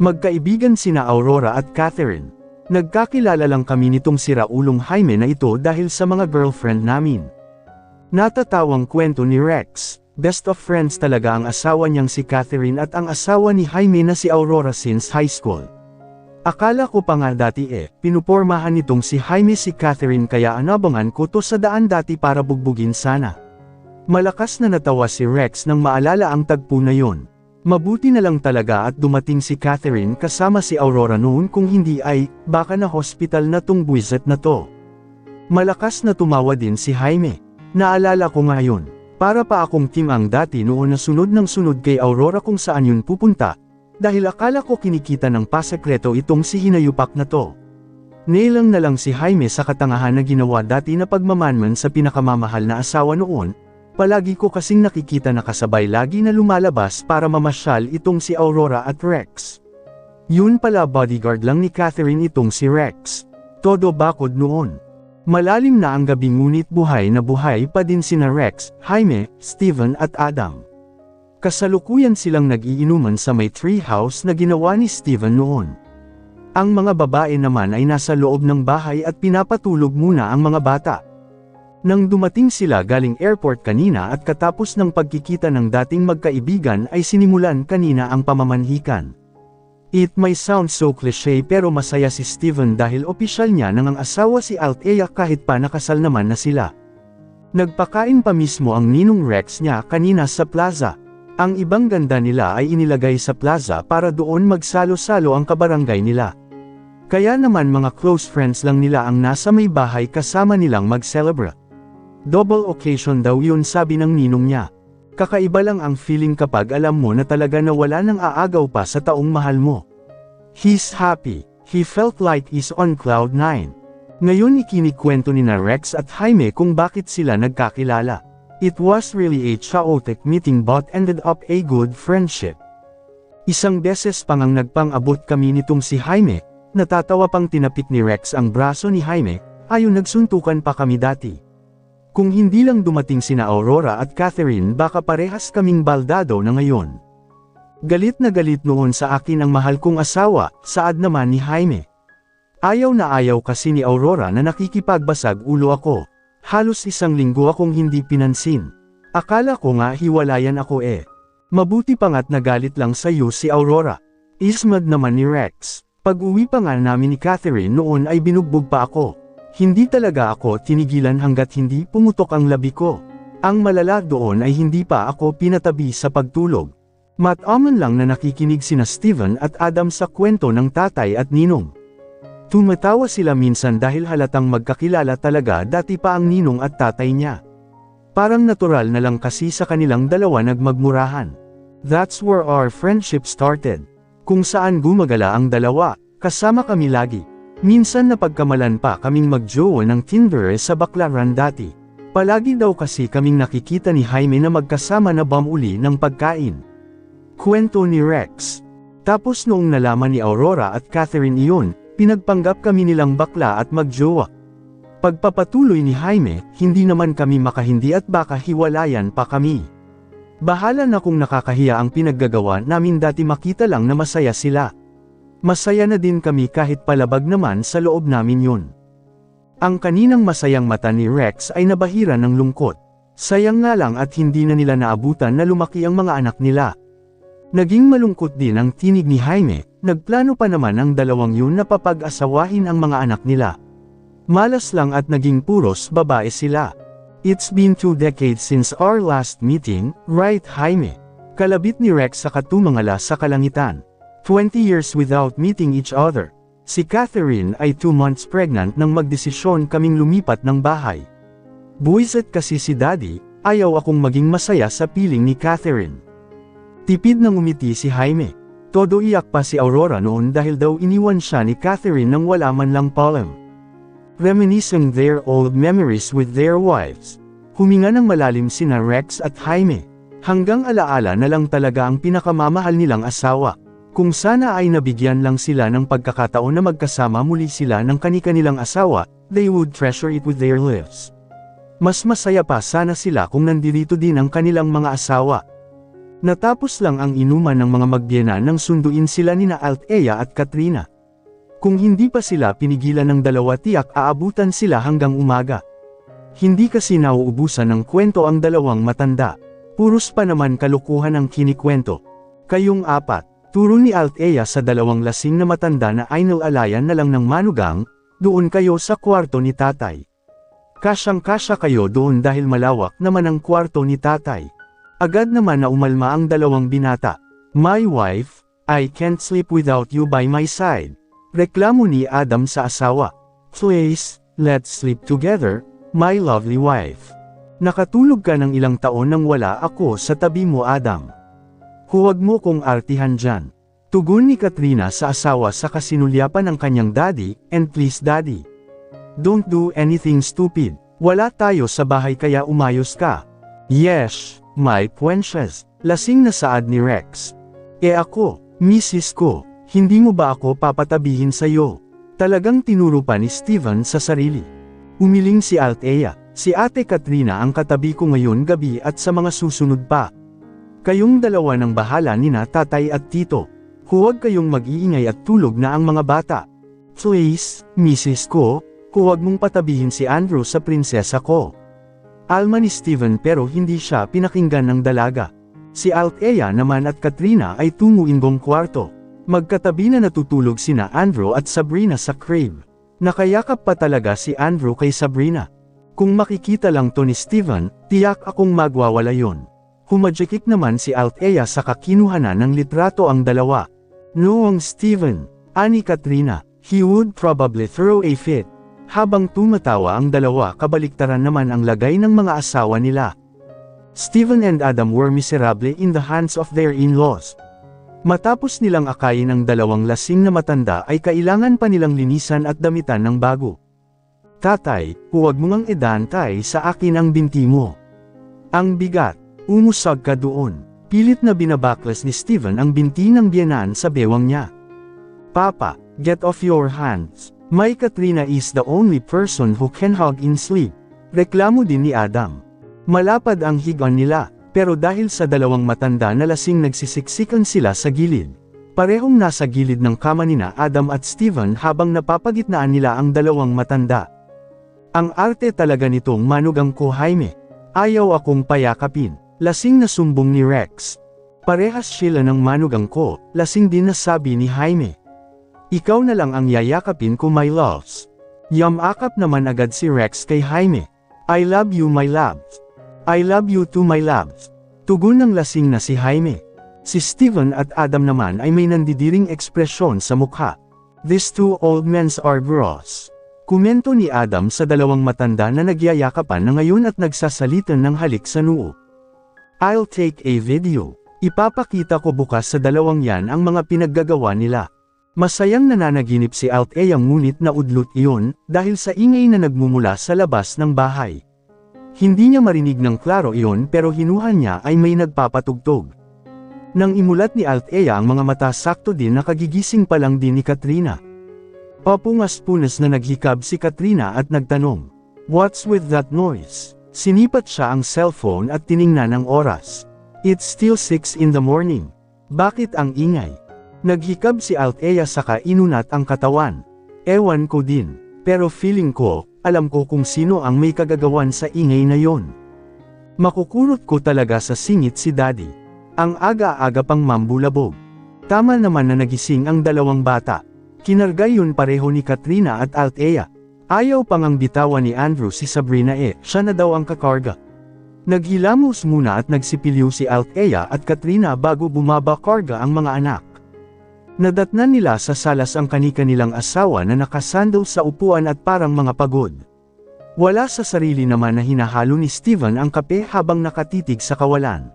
Magkaibigan sina Aurora at Catherine. Nagkakilala lang kami nitong siraulong Jaime na ito dahil sa mga girlfriend namin. Natatawang kwento ni Rex. Best of friends talaga ang asawa niyang si Catherine at ang asawa ni Jaime na si Aurora since high school. Akala ko pa nga dati pinupormahan nitong si Jaime si Catherine kaya anabangan ko to sa daan dati para bugbugin sana. Malakas na natawa si Rex nang maalala ang tagpo na yon. Mabuti na lang talaga at dumating si Catherine kasama si Aurora noon kung hindi ay, baka na hospital na tong buwisit na to. Malakas na tumawa din si Jaime. Naalala ko ngayon. Para pa akong timang dati noon na sunod ng sunod kay Aurora kung saan yun pupunta, dahil akala ko kinikita ng pasekreto itong si hinayupak na to. Nailang na lang si Jaime sa katangahan na ginawa dati na pagmamanman sa pinakamamahal na asawa noon, palagi ko kasing nakikita na kasabay lagi na lumalabas para mamasyal itong si Aurora at Rex. Yun pala bodyguard lang ni Catherine itong si Rex. Todo bakod noon. Malalim na ang gabi ngunit buhay na buhay pa din sina Rex, Jaime, Steven at Adam. Kasalukuyan silang nag-iinuman sa may treehouse na ginawa ni Steven noon. Ang mga babae naman ay nasa loob ng bahay at pinapatulog muna ang mga bata. Nang dumating sila galing airport kanina at katapos ng pagkikita ng dating magkaibigan ay sinimulan kanina ang pamamanhikan. It may sound so cliché pero masaya si Steven dahil opisyal niya nang ang asawa si Althea kahit pa nakasal naman na sila. Nagpakain pa mismo ang ninong Rex niya kanina sa plaza. Ang ibang ganda nila ay inilagay sa plaza para doon magsalo-salo ang kabarangay nila. Kaya naman mga close friends lang nila ang nasa may bahay kasama nilang mag-celebrate. Double occasion daw yun sabi ng ninong niya. Kakaiba lang ang feeling kapag alam mo na talaga na wala nang aagaw pa sa taong mahal mo. He's happy. He felt like he's on cloud 9. Ngayon ikinikwento ni na Rex at Jaime kung bakit sila nagkakilala. It was really a chaotic meeting but ended up a good friendship. Isang beses pang ang nagpang-abot kami nitong si Jaime, natatawa pang tinapik ni Rex ang braso ni Jaime, ayon nagsuntukan pa kami dati. Kung hindi lang dumating sina Aurora at Catherine baka parehas kaming baldado na ngayon. Galit na galit noon sa akin ang mahal kong asawa, saad naman ni Jaime. Ayaw na ayaw kasi ni Aurora na nakikipagbasag ulo ako. Halos isang linggo akong hindi pinansin. Akala ko nga hiwalayan ako Mabuti pa nga't nagalit lang sa iyo si Aurora. Ismad naman ni Rex. Pag-uwi pa nga namin ni Catherine noon ay binugbog pa ako. Hindi talaga ako tinigilan hanggat hindi pumutok ang labi ko. Ang malala doon ay hindi pa ako pinatabi sa pagtulog. Mataman lang na nakikinig sina Steven at Adam sa kwento ng tatay at ninong. Tumatawa sila minsan dahil halatang magkakilala talaga dati pa ang ninong at tatay niya. Parang natural na lang kasi sa kanilang dalawa nagmagmurahan. That's where our friendship started. Kung saan gumagala ang dalawa, kasama kami lagi. Minsan napagkamalan pa kaming mag-jowa ng Tinder sa Baclaran dati. Palagi daw kasi kaming nakikita ni Jaime na magkasama na uli ng pagkain. Kwento ni Rex. Tapos noong nalaman ni Aurora at Catherine iyon, pinagpanggap kami nilang bakla at mag-jowa. Pagpapatuloy ni Jaime, hindi naman kami makahindi at baka hiwalayan pa kami. Bahala na kung nakakahiya ang pinaggagawa namin dati makita lang na masaya sila. Masaya na din kami kahit palabag naman sa loob namin yun. Ang kaninang masayang mata ni Rex ay nabahira ng lungkot. Sayang nga lang at hindi na nila naabutan na lumaki ang mga anak nila. Naging malungkot din ang tinig ni Jaime, nagplano pa naman ang dalawang yun na papag-asawahin ang mga anak nila. Malas lang at naging puros babae sila. It's been 2 decades since our last meeting, right Jaime? Kalabit ni Rex sa katumangala sa kalangitan. 20 years without meeting each other. Si Catherine ay 2 months pregnant nang magdesisyon kaming lumipat ng bahay. Buwisit kasi si Daddy, ayaw akong maging masaya sa piling ni Catherine. Tipid na ngumiti si Jaime. Todo iyak pa si Aurora noon dahil daw iniwan siya ni Catherine nang wala man lang palem. Reminiscing their old memories with their wives. Huminga ng malalim sina Rex at Jaime. Hanggang alaala na lang talaga ang pinakamamahal nilang asawa. Kung sana ay nabigyan lang sila ng pagkakataon na magkasama muli sila ng kani-kanilang asawa, they would treasure it with their lives. Mas masaya pa sana sila kung nandito din ang kanilang mga asawa. Natapos lang ang inuman ng mga magbiyenan nang sunduin sila nina Althea at Katrina. Kung hindi pa sila pinigilan ng dalawa tiyak aabutan sila hanggang umaga. Hindi kasi nauubusan ng kwento ang dalawang matanda. Puros pa naman kalukuhan ang kinikwento. Kayong apat, turo ni Althea sa dalawang lasing na matanda na inilalayan na lang ng manugang, doon kayo sa kwarto ni tatay. Kasyang-kasya kayo doon dahil malawak naman ang kwarto ni tatay. Agad naman na umalma ang dalawang binata. My wife, I can't sleep without you by my side. Reklamo ni Adam sa asawa. Please, let's sleep together, my lovely wife. Nakatulog ka ng ilang taon nang wala ako sa tabi mo Adam. Huwag mo kong artihan dyan. Tugon ni Katrina sa asawa sa kasinulyapan ng kanyang daddy, and please daddy. Don't do anything stupid. Wala tayo sa bahay kaya umayos ka. Yes, my precious. Lasing na saad ni Rex. Ako, misis ko, hindi mo ba ako papatabihin sa'yo? Talagang tinuro pa ni Steven sa sarili. Umiling si Althea, si Ate Katrina ang katabi ko ngayon gabi at sa mga susunod pa. Kayong dalawa ng bahala nina tatay at tito. Huwag kayong mag-iingay at tulog na ang mga bata. Please, misis ko, huwag mong patabihin si Andrew sa prinsesa ko. Alma ni Steven pero hindi siya pinakinggan ng dalaga. Si Althea naman at Katrina ay tunguin buong kwarto. Magkatabi na natutulog sina Andrew at Sabrina sa crib. Nakayakap pa talaga si Andrew kay Sabrina. Kung makikita lang to ni Steven, tiyak akong magwawala yon. Humadjikik naman si Althea sa kakinuhanan ng litrato ang dalawa. Noong Steven, ani Katrina, he would probably throw a fit. Habang tumatawa ang dalawa kabaliktaran naman ang lagay ng mga asawa nila. Steven and Adam were miserable in the hands of their in-laws. Matapos nilang akayin ang dalawang lasing na matanda ay kailangan pa nilang linisan at damitan ng bago. Tatay, huwag mo ngang idantay sa akin ang binti mo. Ang bigat, umusag ka doon. Pilit na binabaklas ni Steven ang binti ng biyenan sa bewang niya. Papa, get off your hands. My Katrina is the only person who can hug in sleep. Reklamo din ni Adam. Malapad ang higaan nila. Pero dahil sa dalawang matanda na lasing nagsisiksikan sila sa gilid. Parehong nasa gilid ng kama nina Adam at Steven habang napapagitnaan nila ang dalawang matanda. Ang arte talaga nitong manugang ko Jaime. Ayaw akong payakapin. Lasing na sumbong ni Rex. Parehas sila ng manugang ko, lasing din na sabi ni Jaime. Ikaw na lang ang yayakapin ko my loves. Yamakap naman agad si Rex kay Jaime. I love you my loves. I love you too my loves. Tugon ng lasing na si Jaime. Si Steven at Adam naman ay may nandidiring ekspresyon sa mukha. These two old men are gross. Komento ni Adam sa dalawang matanda na nagyayakapan na ngayon at nagsasalitan ng halik sa noo. I'll take a video. Ipapakita ko bukas sa dalawang yan ang mga pinaggagawa nila. Masayang nananaginip si Althea ngunit naudlot iyon dahil sa ingay na nagmumula sa labas ng bahay. Hindi niya marinig ng klaro iyon pero hinuhan niya ay may nagpapatugtog. Nang imulat ni Althea ang mga mata sakto din nakagigising pa lang din ni Katrina. Papungas-punas na naghikab si Katrina at nagtanong, "What's with that noise?" Sinipat siya ang cellphone at tiningnan ang oras. It's still 6 in the morning. Bakit ang ingay? Naghikab si Althea saka inunat ang katawan. Ewan ko din, pero feeling ko, alam ko kung sino ang may kagagawan sa ingay na yon. Makukurot ko talaga sa singit si Daddy. Ang aga-aga pang mambulabog. Tama naman na nagising ang dalawang bata. Kinarga yun pareho ni Katrina at Althea. Ayaw pang ang bitawan ni Andrew si Sabrina siya na daw ang kakarga. Naghilamos muna at nagsipilyo si Althea at Katrina bago bumaba karga ang mga anak. Nadatnan nila sa salas ang kani-kanilang asawa na nakasandal sa upuan at parang mga pagod. Wala sa sarili naman na hinahalo ni Steven ang kape habang nakatitig sa kawalan.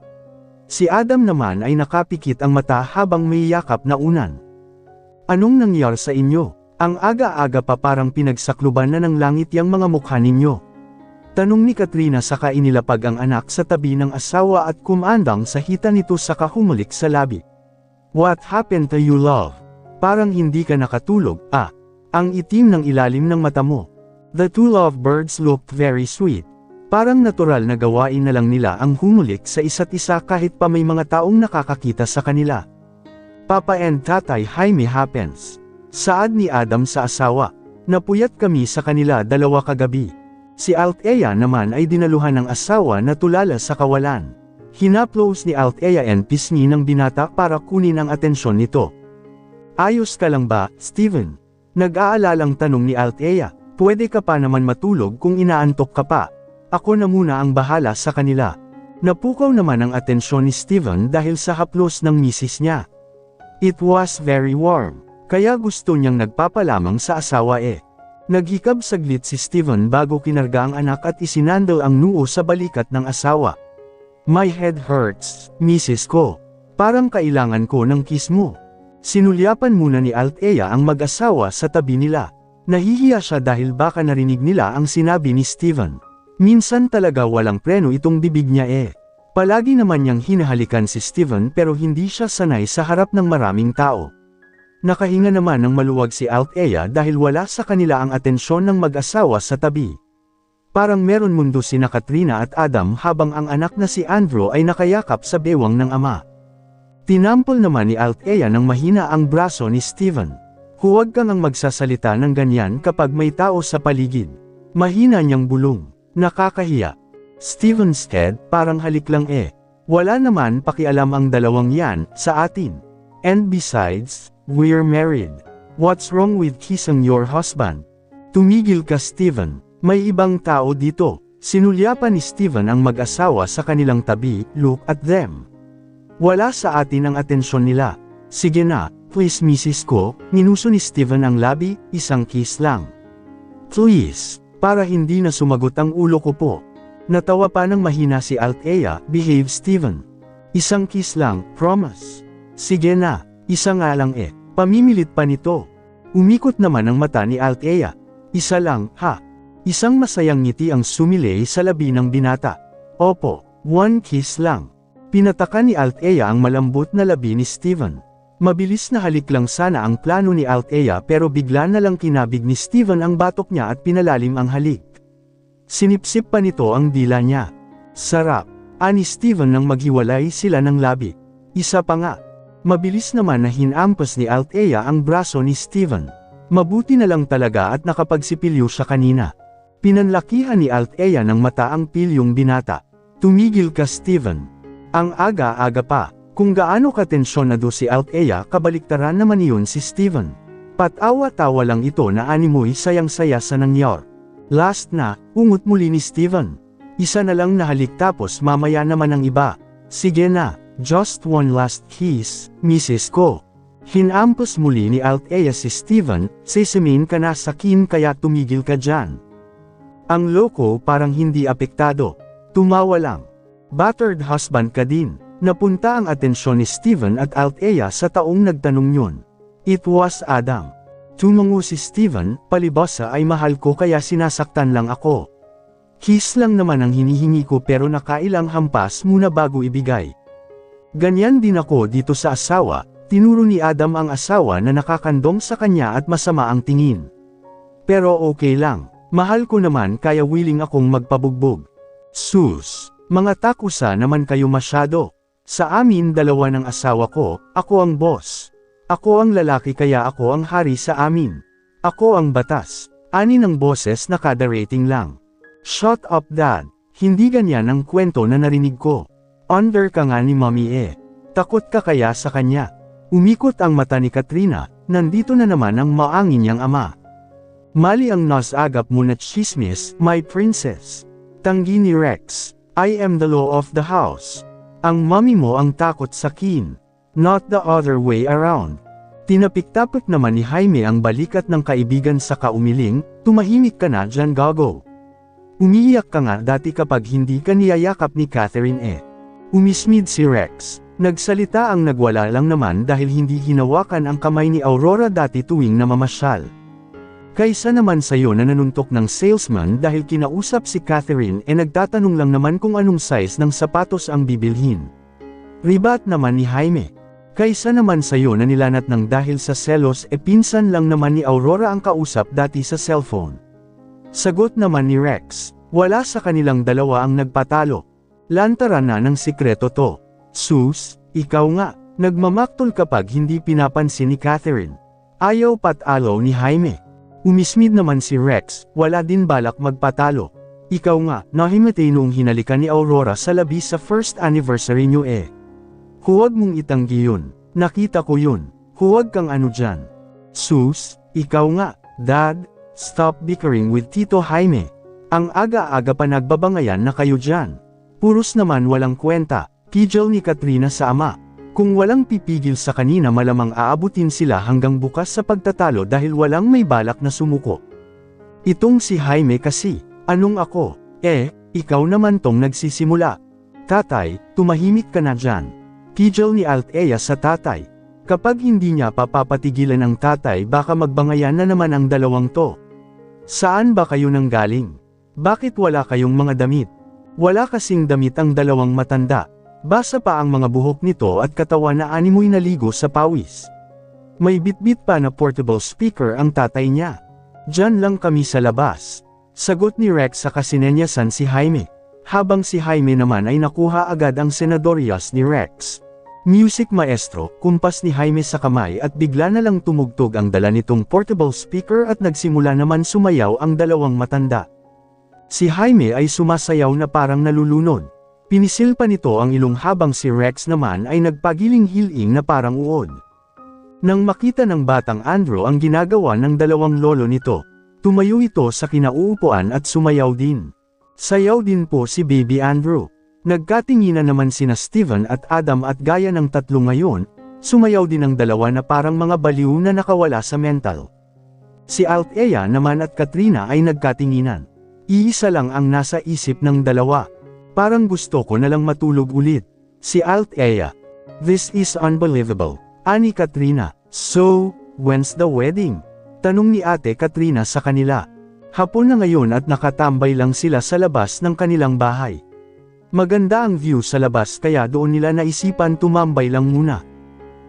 Si Adam naman ay nakapikit ang mata habang may yakap na unan. Anong nangyari sa inyo? Ang aga-aga pa parang pinagsakluban na ng langit yang mga mukha ninyo. Tanong ni Katrina saka inilapag ang anak sa tabi ng asawa at kumandang sa hita nito saka humulik sa labi. What happened to you love? Parang hindi ka nakatulog, Ang itim ng ilalim ng mata mo. The two lovebirds looked very sweet. Parang natural na gawain na lang nila ang humulik sa isa't isa kahit pa may mga taong nakakakita sa kanila. Papa and Tatay Jaime happens. Saad ni Adam sa asawa. Napuyat kami sa kanila dalawa kagabi. Si Althea naman ay dinaluhan ng asawa na tulala sa kawalan. Hinaplos ni Althea and pisngi ng binata para kunin ang atensyon nito. Ayos ka lang ba, Steven? Nag-aalalang tanong ni Althea. Pwede ka pa naman matulog kung inaantok ka pa. Ako na muna ang bahala sa kanila. Napukaw naman ang atensyon ni Steven dahil sa haplos ng misis niya. It was very warm, kaya gusto niyang nagpapalamang sa asawa Naghikab saglit si Steven bago kinarga ang anak at isinandal ang noo sa balikat ng asawa. My head hurts, misis ko. Parang kailangan ko ng kiss mo. Sinulyapan muna ni Althea ang mag-asawa sa tabi nila. Nahihiya siya dahil baka narinig nila ang sinabi ni Steven. Minsan talaga walang preno itong bibig niya Palagi naman niyang hinahalikan si Steven pero hindi siya sanay sa harap ng maraming tao. Nakahinga naman ng maluwag si Althea dahil wala sa kanila ang atensyon ng mag-asawa sa tabi. Parang meron mundo sina Katrina at Adam habang ang anak na si Andrew ay nakayakap sa bewang ng ama. Tinampol naman ni Althea ng mahina ang braso ni Steven. Huwag kang ang magsasalita ng ganyan kapag may tao sa paligid. Mahina niyang bulong. Nakakahiya. Steven's head, parang halik lang Wala naman pakialam ang dalawang yan sa atin. And besides, we're married. What's wrong with kissing your husband? Tumigil ka, Steven. May ibang tao dito. Sinulyapan ni Steven ang mag-asawa sa kanilang tabi. Look at them. Wala sa atin ang atensyon nila. Sige na, please misis ko. Minuso ni Steven ang labi, isang kiss lang. Please. Para hindi na sumagot ang ulo ko po. Natawa pa ng mahina si Althea. Behave, Steven. Isang kiss lang, promise. Sige na, isa nga lang Pamimilit pa nito. Umikot naman ang mata ni Althea. Isa lang, ha? Isang masayang ngiti ang sumilay sa labi ng binata. Opo, one kiss lang. Pinatakan ni Althea ang malambot na labi ni Steven. Mabilis na halik lang sana ang plano ni Althea pero bigla na lang kinabig ni Steven ang batok niya at pinalalim ang halik. Sinipsip pa nito ang dila niya. Sarap, ani Steven nang maghiwalay sila ng labi. Isa pa nga. Mabilis naman na hinampas ni Althea ang braso ni Steven. Mabuti na lang talaga at nakapagsipilyo siya kanina. Pinanlakihan ni Althea ng mata ang pilyong binata. Tumigil ka, Steven. Ang aga-aga pa. Kung gaano katensyonado si Althea, kabaliktaran naman iyon si Steven. Patawa-tawa lang ito na animoy sayang-saya sa nangyar. Last na, ungot muli ni Steven. Isa na lang nahalik tapos mamaya naman ang iba. Sige na, just one last kiss, misis ko. Hinampos muli ni Althea si Steven, sesamin ka na sa kin kaya tumigil ka dyan. Ang loko parang hindi apektado. Tumawa lang. Battered husband ka din. Napunta ang atensyon ni Steven at Althea sa taong nagtanong yun. It was Adam. Tumango si Steven, palibasa ay mahal ko kaya sinasaktan lang ako. Kiss lang naman ang hinihingi ko pero nakailang hampas muna bago ibigay. Ganyan din ako dito sa asawa, tinuro ni Adam ang asawa na nakakandong sa kanya at masama ang tingin. Pero okay lang, mahal ko naman kaya willing akong magpabugbog. Sus, mga takusa naman kayo masyado. Sa amin dalawa ng asawa ko, ako ang boss. Ako ang lalaki kaya ako ang hari sa amin. Ako ang batas. Ani ng boses na kada rating lang. Shut up, dad. Hindi ganyan ang kwento na narinig ko. Under ka nga ni mommy Takot ka kaya sa kanya. Umikot ang mata ni Katrina, nandito na naman ang maangin niyang ama. Mali ang nasagap mo na chismis, my princess. Tanggi ni Rex. I am the law of the house. Ang mommy mo ang takot sa kin. Not the other way around. Tinapik-tapik naman ni Jaime ang balikat ng kaibigan sa kaumiling, tumahimik ka na dyan gago. Umiiyak ka nga dati kapag hindi ka niyayakap ni Catherine Umismid si Rex. Nagsalita ang nagwala lang naman dahil hindi hinawakan ang kamay ni Aurora dati tuwing namamasyal. Kaysa naman sayo na nanuntok ng salesman dahil kinausap si Catherine nagtatanong lang naman kung anong size ng sapatos ang bibilhin. Ribat naman ni Jaime. Kaysa naman sayo na nilanat ng dahil sa selos pinsan lang naman ni Aurora ang kausap dati sa cellphone. Sagot naman ni Rex. Wala sa kanilang dalawa ang nagpatalo. Lantaran na ng sikreto to. Sus, ikaw nga, nagmamaktol kapag hindi pinapansin ni Catherine. Ayaw patalo ni Jaime. Umismid naman si Rex, wala din balak magpatalo. Ikaw nga, nahimatay noong hinalikan ni Aurora sa labi sa first anniversary nyo eh. Huwag mong itanggi yun, nakita ko yun, huwag kang ano dyan. Sus, ikaw nga, Dad, stop bickering with Tito Jaime. Ang aga-aga pa nagbabangayan na kayo dyan. Puros naman walang kwenta, pidgel ni Katrina sa ama. Kung walang pipigil sa kanina malamang aabutin sila hanggang bukas sa pagtatalo dahil walang may balak na sumuko. Itong si Jaime kasi, anong ako? Ikaw naman tong nagsisimula. Tatay, tumahimik ka na dyan. Pidgel ni Althea sa tatay. Kapag hindi niya papapatigilan ang tatay baka magbangayan na naman ang dalawang to. Saan ba kayo nanggaling? Bakit wala kayong mga damit? Wala kasing damit ang dalawang matanda. Basa pa ang mga buhok nito at katawan na animoy naligo sa pawis. May bitbit pa na portable speaker ang tatay niya. Diyan lang kami sa labas. Sagot ni Rex sa kasinenyasan si Jaime. Habang si Jaime naman ay nakuha agad ang senadoryas ni Rex. Music maestro, kumpas ni Jaime sa kamay at bigla na lang tumugtog ang dala nitong portable speaker at nagsimula naman sumayaw ang dalawang matanda. Si Jaime ay sumasayaw na parang nalulunod. Pinisil pa nito ang ilong habang si Rex naman ay nagpagiling-hiling na parang uod. Nang makita ng batang Andrew ang ginagawa ng dalawang lolo nito, tumayo ito sa kinauupuan at sumayaw din. Sayaw din po si Baby Andrew. Nagkatinginan naman sina Steven at Adam at gaya ng tatlo ngayon, sumayaw din ang dalawa na parang mga baliw na nakawala sa mental. Si Althea naman at Katrina ay nagkatinginan. Iisa lang ang nasa isip ng dalawa. Parang gusto ko na lang matulog ulit. Si Althea. This is unbelievable. Ani Katrina. So, when's the wedding? Tanong ni Ate Katrina sa kanila. Hapon na ngayon at nakatambay lang sila sa labas ng kanilang bahay. Maganda ang view sa labas kaya doon nila naisipan tumambay lang muna.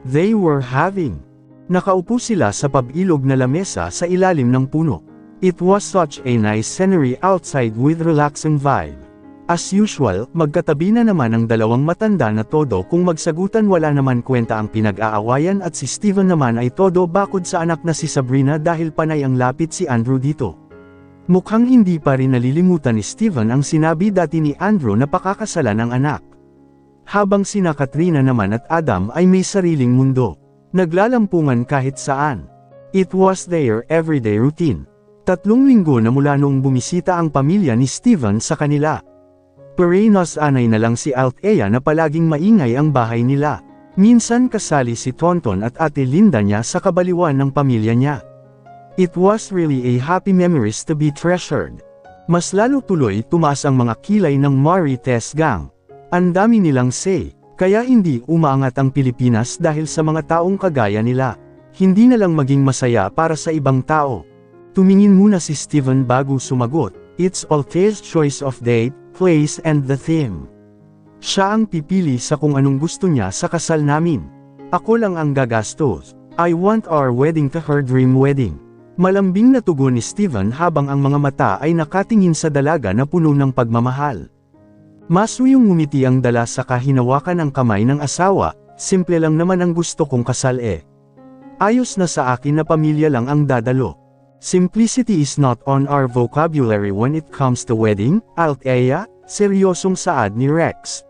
They were having. Nakaupo sila sa pabilog na lamesa sa ilalim ng puno. It was such a nice scenery outside with relaxing vibe. As usual, magkatabi na naman ang dalawang matanda na todo kung magsagutan wala naman kwenta ang pinag-aawayan at si Steven naman ay todo bakod sa anak na si Sabrina dahil panay ang lapit si Andrew dito. Mukhang hindi pa rin nalilimutan ni Steven ang sinabi dati ni Andrew na pakakasalan ng anak. Habang sina Katrina naman at Adam ay may sariling mundo. Naglalampungan kahit saan. It was their everyday routine. 3 linggo na mula noong bumisita ang pamilya ni Steven sa kanila. Perennial anay na lang si Althea na palaging maingay ang bahay nila. Minsan kasali si Tonton at Ate Linda niya sa kabaliwan ng pamilya niya. It was really a happy memories to be treasured. Mas lalo tuloy tumaas ang mga kilay ng Marites Gang. Ang dami nilang say, kaya hindi umaangat ang Pilipinas dahil sa mga taong kagaya nila. Hindi na lang maging masaya para sa ibang tao. Tumingin muna si Steven bago sumagot. It's Althea's choice of date, place and the theme. Siya ang pipili sa kung anong gusto niya sa kasal namin. Ako lang ang gagastos. I want our wedding to her dream wedding. Malambing na tugon ni Steven habang ang mga mata ay nakatingin sa dalaga na puno ng pagmamahal. Masuyong ngumiti ang dala sa kahinawakan ng kamay ng asawa, simple lang naman ang gusto kong kasal eh. Ayos na sa akin na pamilya lang ang dadalo. Simplicity is not on our vocabulary when it comes to wedding, Althea, seryosong saad ni Rex.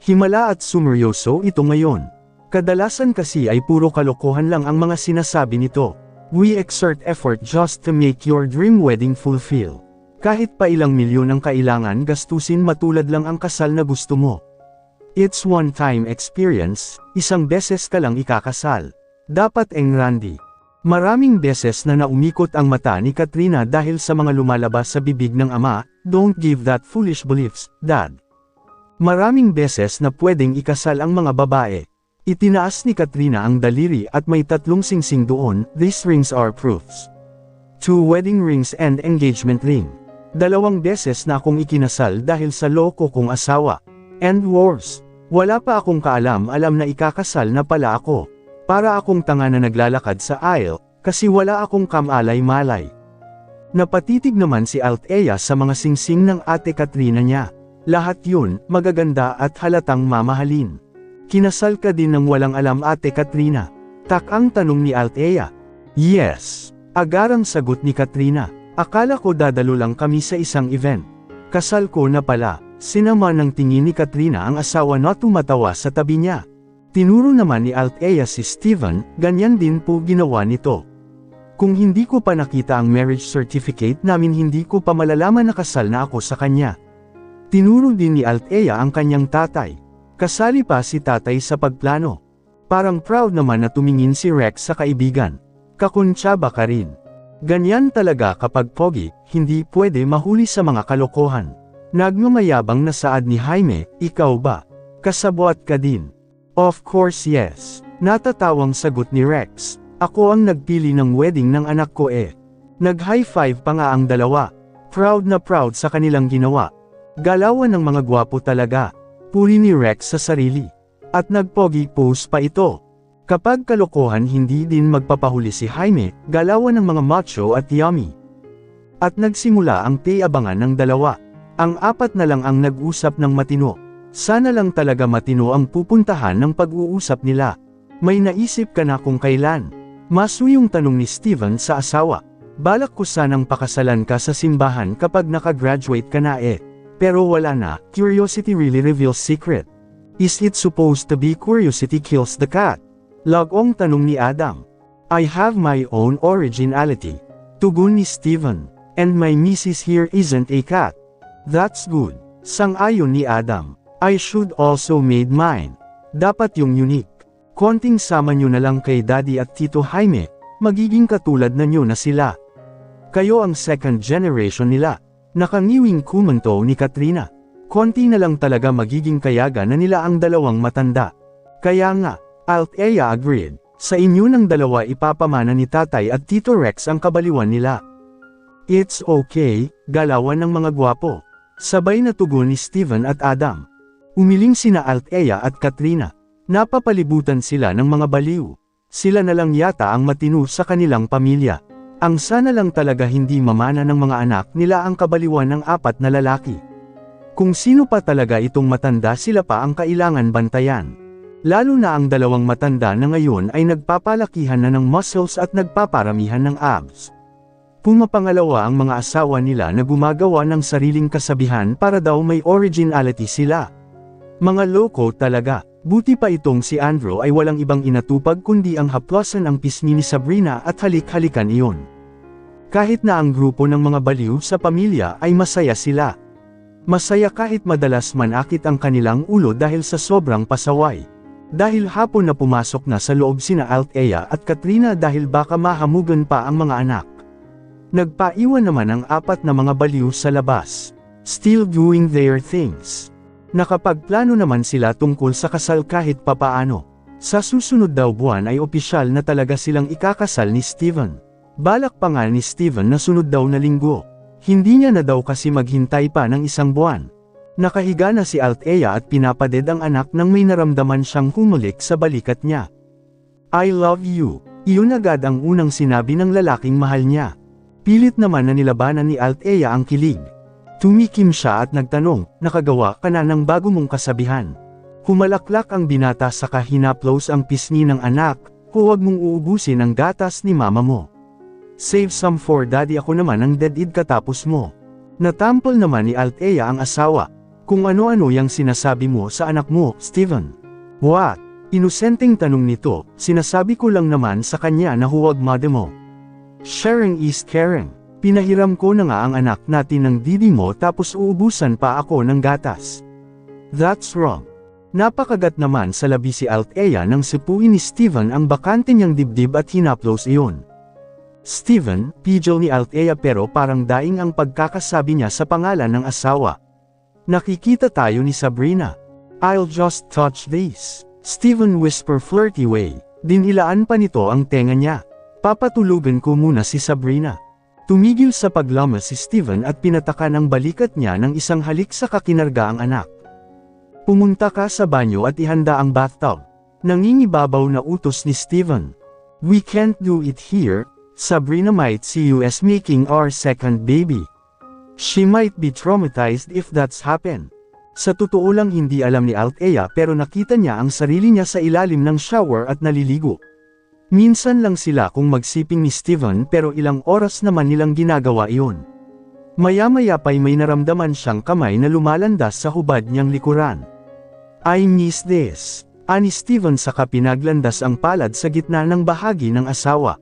Himala at sumeryoso ito ngayon. Kadalasan kasi ay puro kalokohan lang ang mga sinasabi nito. We exert effort just to make your dream wedding fulfill. Kahit pa ilang milyon ang kailangan gastusin matulad lang ang kasal na gusto mo. It's one-time experience, isang beses ka lang ikakasal. Dapat Randy. Maraming beses na naumikot ang mata ni Katrina dahil sa mga lumalabas sa bibig ng ama, don't give that foolish beliefs, Dad. Maraming beses na pwedeng ikasal ang mga babae. Itinaas ni Katrina ang daliri at may 3 singsing doon, these rings are proofs. 2 wedding rings and engagement ring. 2 beses na akong ikinasal dahil sa loko kong asawa. And worse, wala pa akong kaalam-alam na ikakasal na pala ako. Para akong tanga na naglalakad sa aisle, kasi wala akong kamalay-malay. Napatitig naman si Althea sa mga singsing ng ate Katrina niya. Lahat yun, magaganda at halatang mamahalin. Kinasal ka din ng walang alam ate Katrina? Tak-ang tanong ni Althea. Yes. Agarang sagot ni Katrina. Akala ko dadalo lang kami sa isang event. Kasal ko na pala. Sinama ng tingin ni Katrina ang asawa na tumatawa sa tabi niya. Tinuro naman ni Althea si Steven, ganyan din po ginawa nito. Kung hindi ko pa nakita ang marriage certificate namin hindi ko pa malalaman na kasal na ako sa kanya. Tinuro din ni Althea ang kanyang tatay. Kasali pa si tatay sa pagplano. Parang proud naman na tumingin si Rex sa kaibigan. Kakuntsaba ka rin. Ganyan talaga kapag pogi, hindi pwede mahuli sa mga kalokohan. Nagmamayabang na saad ni Jaime, ikaw ba? Kasabwat ka din. Of course yes. Natatawang sagot ni Rex. Ako ang nagpili ng wedding ng anak ko eh. Nag-high five pa nga ang dalawa. Proud na proud sa kanilang ginawa. Galawan ng mga gwapo talaga. Puri ni Rex sa sarili. At nagpogi pose pa ito. Kapag kalokohan hindi din magpapahuli si Jaime, galawan ng mga macho at yummy. At nagsimula ang abangan ng dalawa. Ang apat na lang ang nag-usap ng matino. Sana lang talaga matino ang pupuntahan ng pag-uusap nila. May naisip ka na kung kailan? Masuyong tanong ni Steven sa asawa. Balak ko sanang pakasalan ka sa simbahan kapag nakagraduate ka na eh. Pero wala na, curiosity really reveals secret. Is it supposed to be curiosity kills the cat? Lagong tanong ni Adam. I have my own originality. Tugon ni Steven. And my missus here isn't a cat. That's good. Sang-ayon ni Adam. I should also made mine. Dapat yung unique. Konting sama nyo na lang kay Daddy at Tito Jaime, magiging katulad na nyo na sila. Kayo ang second generation nila. Nakangiwing kumanto ni Katrina. Konti na lang talaga magiging kayaga na nila ang dalawang matanda. Kaya nga, Althea agreed. Sa inyo ng dalawa ipapamana ni Tatay at Tito Rex ang kabaliwan nila. It's okay, galawan ng mga gwapo. Sabay na tugon ni Steven at Adam. Umiling sina Althea at Katrina. Napapalibutan sila ng mga baliw. Sila na lang yata ang matino sa kanilang pamilya. Ang sana lang talaga hindi mamana ng mga anak nila ang kabaliwan ng apat na lalaki. Kung sino pa talaga itong matanda sila pa ang kailangan bantayan. Lalo na ang dalawang matanda na ngayon ay nagpapalakihan na ng muscles at nagpaparamihan ng abs. Pumapangalawa ang mga asawa nila na gumagawa ng sariling kasabihan para daw may originality sila. Mga loko talaga. Buti pa itong si Andrew ay walang ibang inatupag kundi ang haplosan ang pisngi ni Sabrina at halik-halikan iyon. Kahit na ang grupo ng mga baliw sa pamilya ay masaya sila. Masaya kahit madalas manakit ang kanilang ulo dahil sa sobrang pasaway. Dahil hapon na pumasok na sa loob sina Althea at Katrina dahil baka mahamugan pa ang mga anak. Nagpaiwan naman ang apat na mga baliw sa labas. Still doing their things. Nakapagplano naman sila tungkol sa kasal kahit papaano. Sa susunod daw buwan ay opisyal na talaga silang ikakasal ni Steven. Balak pa nga ni Steven na sunod daw na linggo. Hindi niya na daw kasi maghintay pa ng isang buwan. Nakahiga na si Althea at pinapaded ang anak nang may naramdaman siyang humulik sa balikat niya. I love you. Iyon agad ang unang sinabi ng lalaking mahal niya. Pilit naman na nilabanan ni Althea ang kilig. Tumikim siya at nagtanong, nakagawa ka na ng bago mong kasabihan. Humalaklak ang binata saka hinaplos ang pisngi ng anak, huwag mong uubusin ang gatas ni mama mo. Save some for daddy, ako naman ang dead-id katapos mo. Natampol naman ni Althea ang asawa. Kung ano-ano yang sinasabi mo sa anak mo, Steven. What? Inosenteng tanong nito, sinasabi ko lang naman sa kanya na huwag mother mo. Sharing is caring. Pinahiram ko na nga ang anak natin ng didi mo tapos uubusan pa ako ng gatas. That's wrong. Napakagat naman sa labi si Althea nang sipuin ni Steven ang bakante niyang dibdib at hinaplos iyon. Steven, pidgel ni Althea pero parang daing ang pagkakasabi niya sa pangalan ng asawa. Nakikita tayo ni Sabrina. I'll just touch this. Steven whisper flirty way. Dinilaan pa nito ang tenga niya. Papatulugan ko muna si Sabrina. Tumigil sa paglama si Steven at pinataka ng balikat niya ng isang halik sa kakinargaang anak. Pumunta ka sa banyo at ihanda ang bathtub. Nangingibabaw na utos ni Steven. We can't do it here. Sabrina might see you as making our second baby. She might be traumatized if that's happen. Sa totoo lang hindi alam ni Althea pero nakita niya ang sarili niya sa ilalim ng shower at naliligo. Minsan lang sila kung magsiping ni Steven pero ilang oras naman nilang ginagawa iyon. Maya-maya pa'y may naramdaman siyang kamay na lumalandas sa hubad niyang likuran. I miss this. Ani Steven saka pinaglandas ang palad sa gitna ng bahagi ng asawa.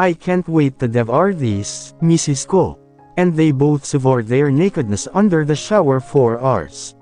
I can't wait to devour this, Mrs. Ko. And they both savored their nakedness under the shower for hours.